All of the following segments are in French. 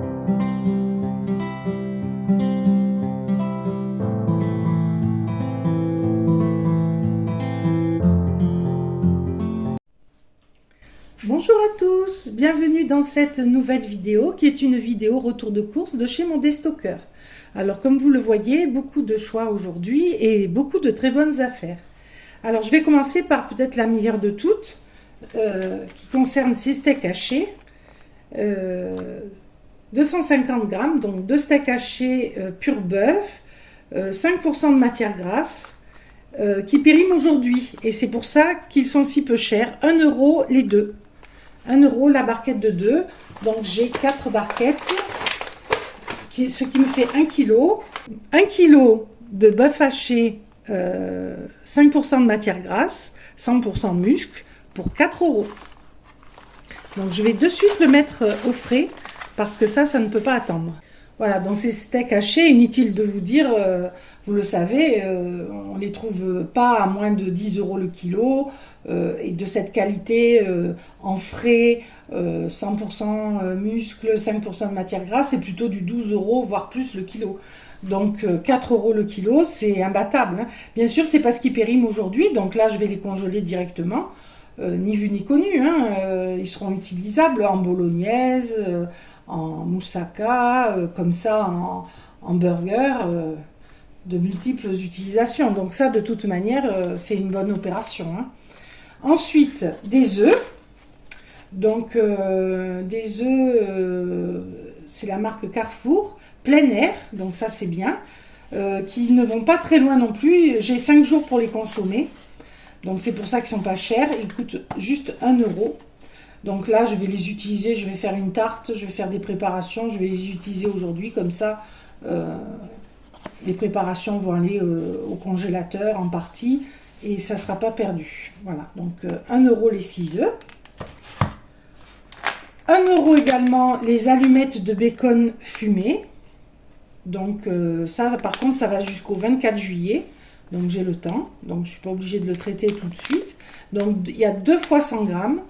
Bonjour à tous, bienvenue dans cette nouvelle vidéo qui est une vidéo retour de course de chez mon Destocker. Alors comme vous le voyez, beaucoup de choix aujourd'hui et beaucoup de très bonnes affaires. Alors je vais commencer par peut-être la meilleure de toutes, qui concerne ces steaks hachés. 250 grammes, donc 2 steaks hachés pur bœuf, 5% de matière grasse, qui périment aujourd'hui. Et c'est pour ça qu'ils sont si peu chers, 1 € les deux. 1 € la barquette de 2, donc j'ai 4 barquettes, ce qui me fait 1 kg. 1 kg de bœuf haché, 5% de matière grasse, 100% de muscle, pour 4 €. Donc je vais de suite le mettre au frais, parce que ça ne peut pas attendre. Voilà, donc ces steaks hachés, inutile de vous dire, vous le savez, on ne les trouve pas à moins de 10 € le kilo, et de cette qualité en frais, 100% muscle, 5% de matière grasse, c'est plutôt du 12 €, voire plus le kilo. Donc 4 € le kilo, c'est imbattable, hein. Bien sûr, c'est parce qu'ils périment aujourd'hui, donc là je vais les congeler directement, ni vu ni connu, hein. Ils seront utilisables en bolognaise, en moussaka, comme ça en burger, de multiples utilisations. Donc ça, de toute manière, c'est une bonne opération, hein. Ensuite, des œufs. Donc des œufs, c'est la marque Carrefour, plein air, donc ça c'est bien, qui ne vont pas très loin non plus. J'ai 5 jours pour les consommer, donc c'est pour ça qu'ils ne sont pas chers. Ils coûtent juste 1 €. Donc là, je vais les utiliser, je vais faire une tarte, je vais faire des préparations, je vais les utiliser aujourd'hui, comme ça, les préparations vont aller au congélateur en partie, et ça ne sera pas perdu. Voilà, donc 1 € les 6 œufs. 1 € également les allumettes de bacon fumées. Donc ça, par contre, ça va jusqu'au 24 juillet. Donc j'ai le temps, donc je ne suis pas obligée de le traiter tout de suite. Donc il y a 2 fois 100 grammes.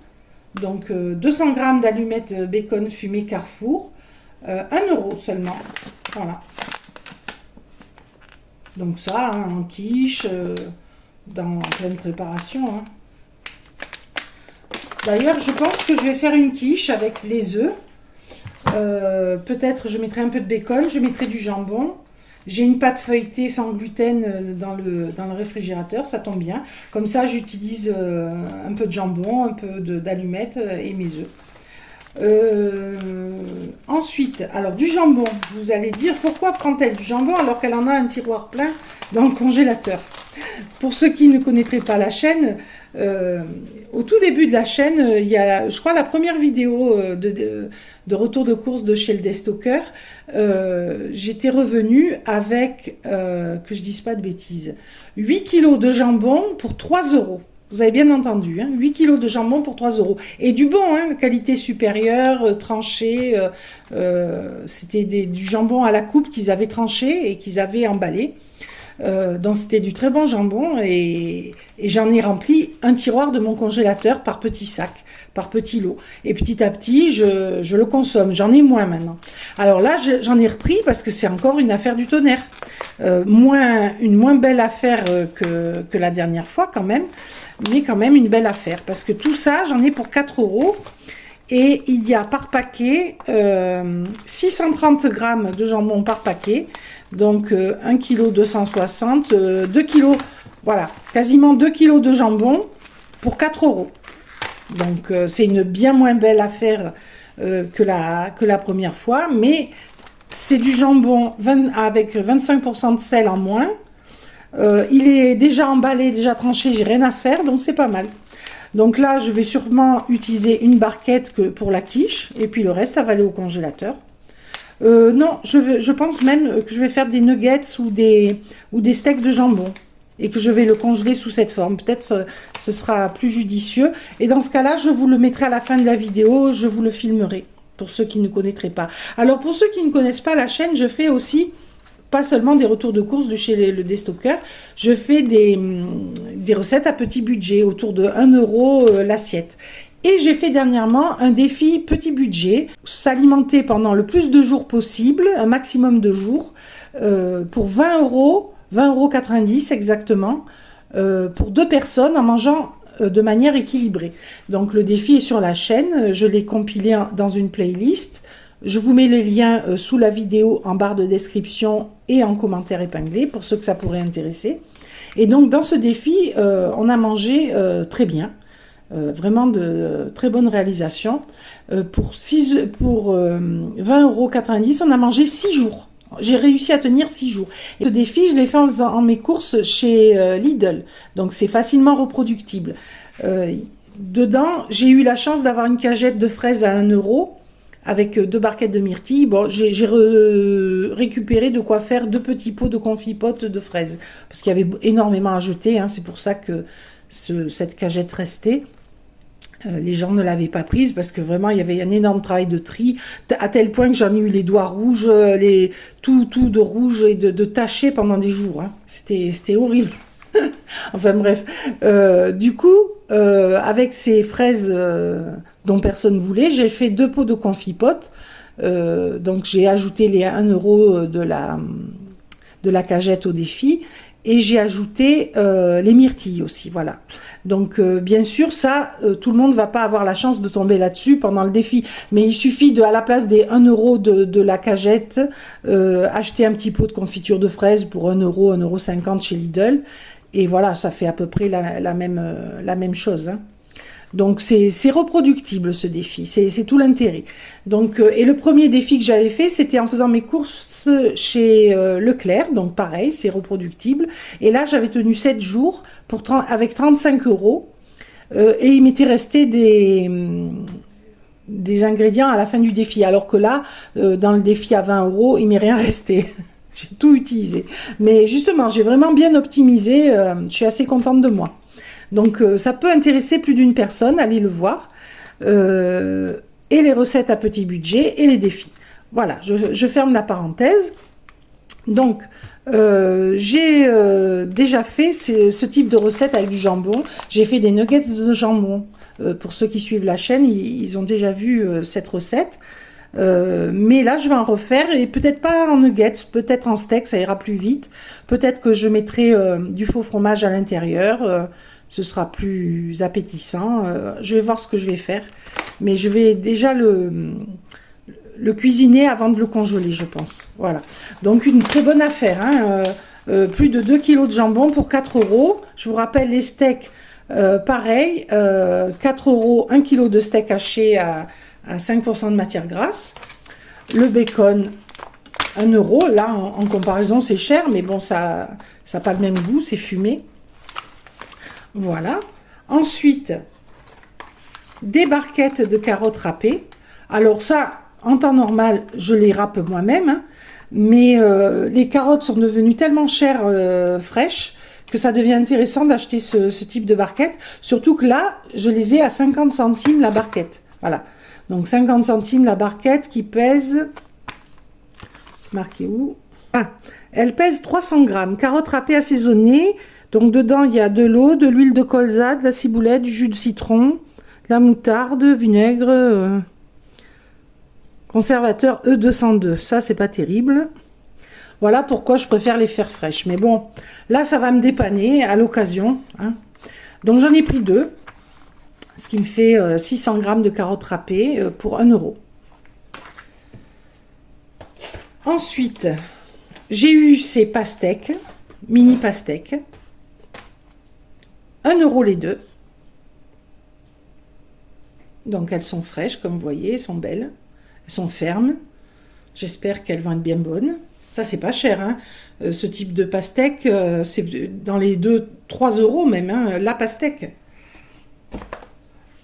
Donc 200 grammes d'allumettes bacon fumées Carrefour, 1 € seulement. Voilà. Donc ça, hein, en quiche, dans pleine préparation, hein. D'ailleurs, je pense que je vais faire une quiche avec les œufs. Peut-être je mettrai un peu de bacon, je mettrai du jambon. J'ai une pâte feuilletée sans gluten dans le réfrigérateur, ça tombe bien. Comme ça, j'utilise un peu de jambon, un peu d'allumettes et mes œufs. Ensuite, alors du jambon, vous allez dire pourquoi prend-elle du jambon alors qu'elle en a un tiroir plein dans le congélateur? Pour ceux qui ne connaîtraient pas la chaîne, au tout début de la chaîne, il y a, je crois, la première vidéo de retour de course de chez le Destocker. J'étais revenue avec, que je dise pas de bêtises, 8 kg de jambon pour 3 €. Vous avez bien entendu, hein, 8 kg de jambon pour 3 €. Et du bon, hein, qualité supérieure, tranché. C'était du jambon à la coupe qu'ils avaient tranché et qu'ils avaient emballé. Donc c'était du très bon jambon, et j'en ai rempli un tiroir de mon congélateur par petits sacs, par petits lots. Et petit à petit, je le consomme. J'en ai moins maintenant. Alors là, j'en ai repris parce que c'est encore une affaire du tonnerre. Une moins belle affaire que la dernière fois quand même, mais quand même une belle affaire. Parce que tout ça, j'en ai pour 4 €. Et il y a par paquet 630 grammes de jambon par paquet. Donc 1 kg 260, 2 kg, voilà, quasiment 2 kg de jambon pour 4 €. Donc c'est une bien moins belle affaire que la première fois, mais c'est du jambon avec 25% de sel en moins. Il est déjà emballé, déjà tranché, j'ai rien à faire, donc c'est pas mal. Donc là, je vais sûrement utiliser une barquette pour la quiche, et puis le reste, ça va aller au congélateur. Non, je pense même que je vais faire des nuggets ou des steaks de jambon, et que je vais le congeler sous cette forme. Peut-être ce sera plus judicieux. Et dans ce cas-là, je vous le mettrai à la fin de la vidéo, je vous le filmerai, pour ceux qui ne connaîtraient pas. Alors, pour ceux qui ne connaissent pas la chaîne, je fais aussi pas seulement des retours de course de chez le Destocker, je fais des recettes à petit budget, autour de 1 € l'assiette. Et j'ai fait dernièrement un défi petit budget, s'alimenter pendant le plus de jours possible, un maximum de jours, pour 20 euros, 20,90 € exactement, pour 2 personnes en mangeant de manière équilibrée. Donc le défi est sur la chaîne, je l'ai compilé dans une playlist. Je vous mets les liens sous la vidéo en barre de description et en commentaire épinglé pour ceux que ça pourrait intéresser. Et donc dans ce défi, on a mangé très bien. Vraiment de très bonne réalisation. Pour 20,90 €, on a mangé 6 jours. J'ai réussi à tenir 6 jours. Et ce défi, je l'ai fait en faisant mes courses chez Lidl. Donc c'est facilement reproductible. Dedans, j'ai eu la chance d'avoir une cagette de fraises à 1 € avec 2 barquettes de myrtilles. Bon, j'ai récupéré de quoi faire 2 petits pots de confit-pote de fraises. Parce qu'il y avait énormément à jeter. Hein, c'est pour ça que cette cagette restait. Les gens ne l'avaient pas prise parce que vraiment il y avait un énorme travail de tri, à tel point que j'en ai eu les doigts rouges, tout de rouge et de taché pendant des jours. Hein. C'était horrible. Enfin bref, du coup, avec ces fraises dont personne ne voulait, j'ai fait 2 pots de confit-pote. Donc j'ai ajouté les 1 € de la cagette au défi. Et j'ai ajouté les myrtilles aussi, voilà. Donc bien sûr, ça, tout le monde ne va pas avoir la chance de tomber là-dessus pendant le défi. Mais il suffit à la place des 1 € de la cagette, acheter un petit pot de confiture de fraises pour 1 €, 1,50 € chez Lidl. Et voilà, ça fait à peu près la même chose. Hein. Donc c'est reproductible ce défi, c'est tout l'intérêt. Donc et le premier défi que j'avais fait, c'était en faisant mes courses chez Leclerc, donc pareil, c'est reproductible. Et là j'avais tenu 7 jours avec 35 € et il m'était resté des ingrédients à la fin du défi. Alors que là, dans le défi à 20 €, il m'est rien resté. J'ai tout utilisé. Mais justement, j'ai vraiment bien optimisé, je suis assez contente de moi. Donc ça peut intéresser plus d'une personne, allez le voir. Et les recettes à petit budget et les défis. Voilà, je ferme la parenthèse. Donc j'ai déjà fait ce type de recette avec du jambon. J'ai fait des nuggets de jambon. Pour ceux qui suivent la chaîne, ils ont déjà vu cette recette. Mais là je vais en refaire et peut-être pas en nuggets, peut-être en steak, ça ira plus vite. Peut-être que je mettrai du faux fromage à l'intérieur. Ce sera plus appétissant. Je vais voir ce que je vais faire. Mais je vais déjà le cuisiner avant de le congeler, je pense. Voilà. Donc, une très bonne affaire. Hein. Plus de 2 kg de jambon pour 4 €. Je vous rappelle, les steaks, pareil. 4 €, 1 kg de steak haché à 5% de matière grasse. Le bacon, 1 €. Là, en comparaison, c'est cher. Mais bon, ça n'a pas le même goût. C'est fumé. Voilà. Ensuite, des barquettes de carottes râpées. Alors ça, en temps normal, je les râpe moi-même. Hein, mais les carottes sont devenues tellement chères fraîches que ça devient intéressant d'acheter ce type de barquette. Surtout que là, je les ai à 50 centimes la barquette. Voilà. Donc 50 centimes la barquette qui pèse... C'est marqué où? Ah, elle pèse 300 grammes. Carottes râpées assaisonnées. Donc dedans, il y a de l'eau, de l'huile de colza, de la ciboulette, du jus de citron, de la moutarde, vinaigre, conservateur E202. Ça, c'est pas terrible. Voilà pourquoi je préfère les faire fraîches. Mais bon, là, ça va me dépanner à l'occasion. Hein. Donc j'en ai pris 2, ce qui me fait 600 grammes de carottes râpées pour 1 €. Ensuite, j'ai eu ces pastèques, mini pastèques. 1 € les 2. Donc elles sont fraîches, comme vous voyez, elles sont belles. Elles sont fermes. J'espère qu'elles vont être bien bonnes. Ça, c'est pas cher. Hein. Ce type de pastèque, c'est dans les 3 € même, hein, la pastèque.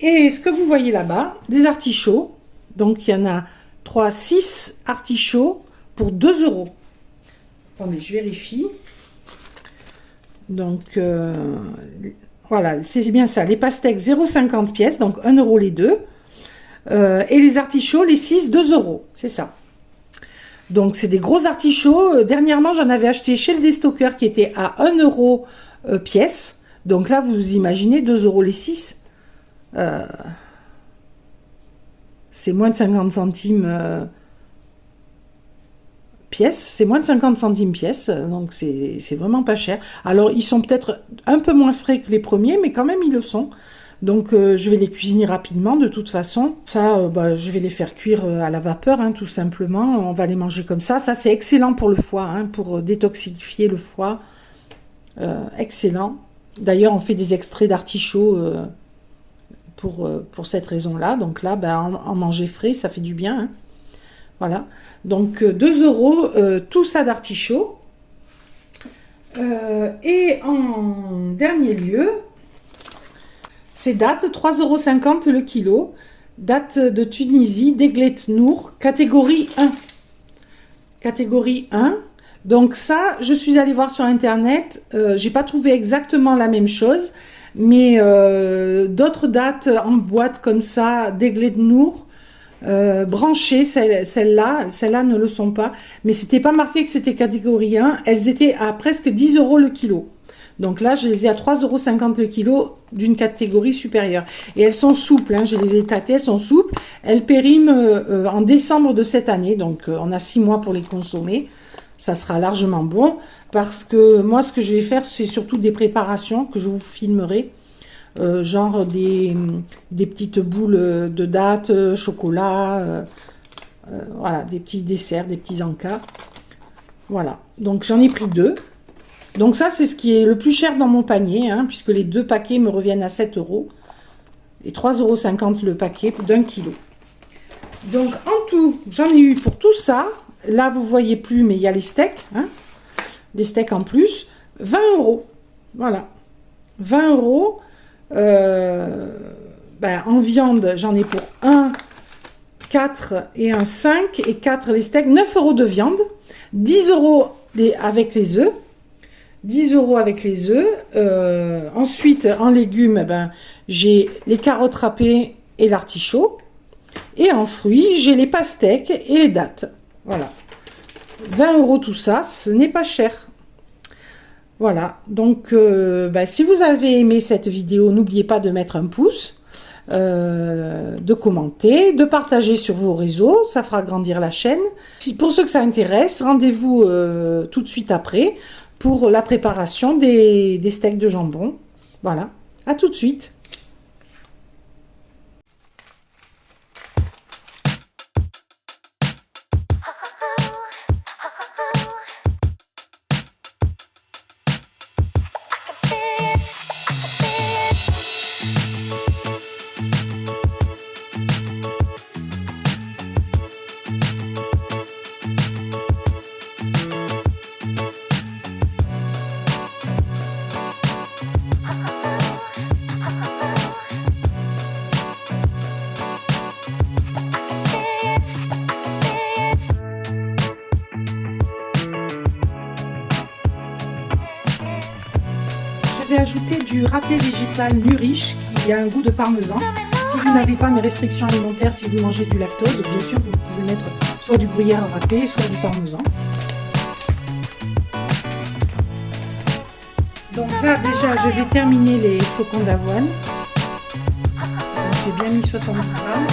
Et ce que vous voyez là-bas, des artichauts. Donc il y en a 6 artichauts pour 2 €. Attendez, je vérifie. Donc... voilà, c'est bien ça. Les pastèques, 0,50 pièces, donc 1 € les 2. Et les artichauts, les 6, 2 €. C'est ça. Donc, c'est des gros artichauts. Dernièrement, j'en avais acheté chez le déstockeur qui était à 1 € pièce. Donc là, vous imaginez, 2 € les 6. c'est moins de 50 centimes pièce, c'est moins de 50 centimes pièce, donc c'est vraiment pas cher. Alors ils sont peut-être un peu moins frais que les premiers, mais quand même ils le sont. Donc je vais les cuisiner rapidement de toute façon. Ça, je vais les faire cuire à la vapeur, hein, tout simplement. On va les manger comme ça. Ça c'est excellent pour le foie, hein, pour détoxifier le foie. Excellent. D'ailleurs on fait des extraits d'artichaut pour cette raison-là. Donc là, en manger frais, ça fait du bien, hein. Voilà, donc 2 € tout ça d'artichaut. Et en dernier lieu, ces dattes, 3,50 € le kilo. Dattes de Tunisie, d'Eglet Nour, catégorie 1. Catégorie 1. Donc ça, je suis allée voir sur internet, j'ai pas trouvé exactement la même chose, mais d'autres dattes en boîte comme ça, d'Eglet Nour, branchées, celles-là ne le sont pas, mais c'était pas marqué que c'était catégorie 1, elles étaient à presque 10 € le kilo. Donc là, je les ai à 3,50 € le kilo d'une catégorie supérieure. Et elles sont souples, hein, je les ai tâtées, elles sont souples. Elles périment en décembre de cette année, donc on a 6 mois pour les consommer. Ça sera largement bon, parce que moi, ce que je vais faire, c'est surtout des préparations que je vous filmerai. Genre des petites boules de dattes, chocolat, voilà, des petits desserts, des petits encas. Voilà, donc j'en ai pris 2. Donc ça, c'est ce qui est le plus cher dans mon panier, hein, puisque les 2 paquets me reviennent à 7 € et 3,50 € le paquet d'1 kilo. Donc en tout, j'en ai eu pour tout ça. Là, vous voyez plus, mais il y a les steaks, hein, les steaks en plus, 20 €. Voilà, 20 €. En viande, j'en ai pour 1, 4 et un 5 et 4 les steaks, 9 € de viande, 10 € avec les œufs, 10 € avec les œufs. Ensuite, en légumes, j'ai les carottes râpées et l'artichaut. Et en fruits, j'ai les pastèques et les dattes. Voilà. 20 € tout ça, ce n'est pas cher. Voilà. Donc, si vous avez aimé cette vidéo, n'oubliez pas de mettre un pouce, de commenter, de partager sur vos réseaux. Ça fera grandir la chaîne. Pour ceux que ça intéresse, rendez-vous tout de suite après pour la préparation des steaks de jambon. Voilà. À tout de suite. Je vais ajouter du râpé végétal Nurish qui a un goût de parmesan. Si vous n'avez pas mes restrictions alimentaires, si vous mangez du lactose, bien sûr vous pouvez mettre soit du gruyère râpé, soit du parmesan. Donc là déjà je vais terminer les flocons d'avoine. J'ai bien mis 70 grammes.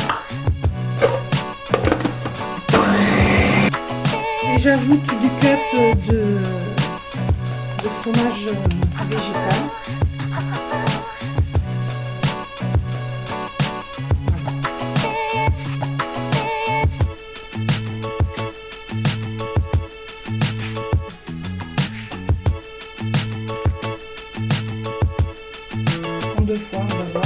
Et j'ajoute du cup de fromage végétal. En 2 fois, on va voir.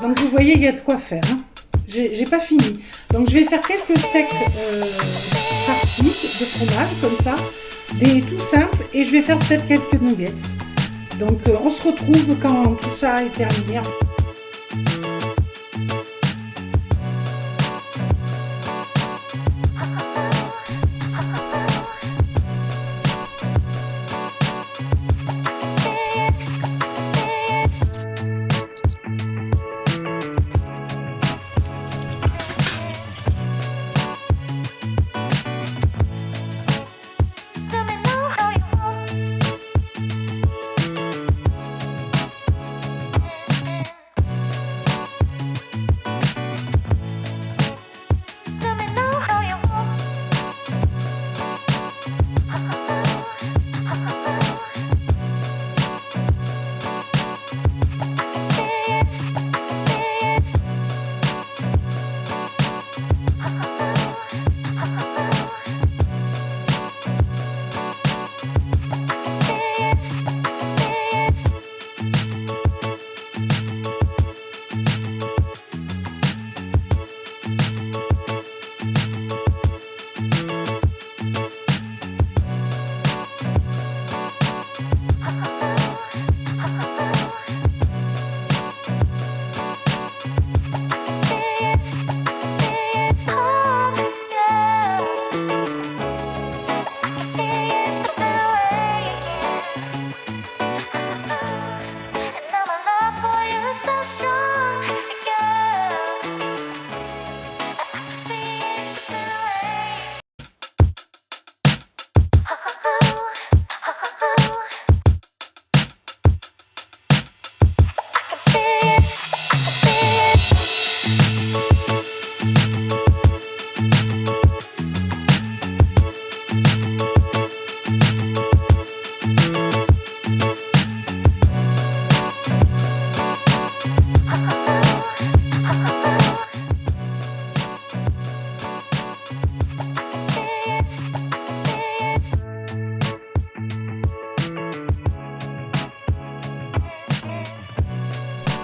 Donc vous voyez, il y a de quoi faire. Hein. J'ai pas fini. Donc je vais faire quelques steaks farcis de fromage, comme ça, des tout simples, et je vais faire peut-être quelques nuggets. Donc on se retrouve quand tout ça est terminé.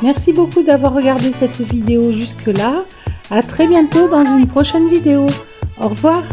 Merci beaucoup d'avoir regardé cette vidéo jusque-là. À très bientôt dans une prochaine vidéo. Au revoir.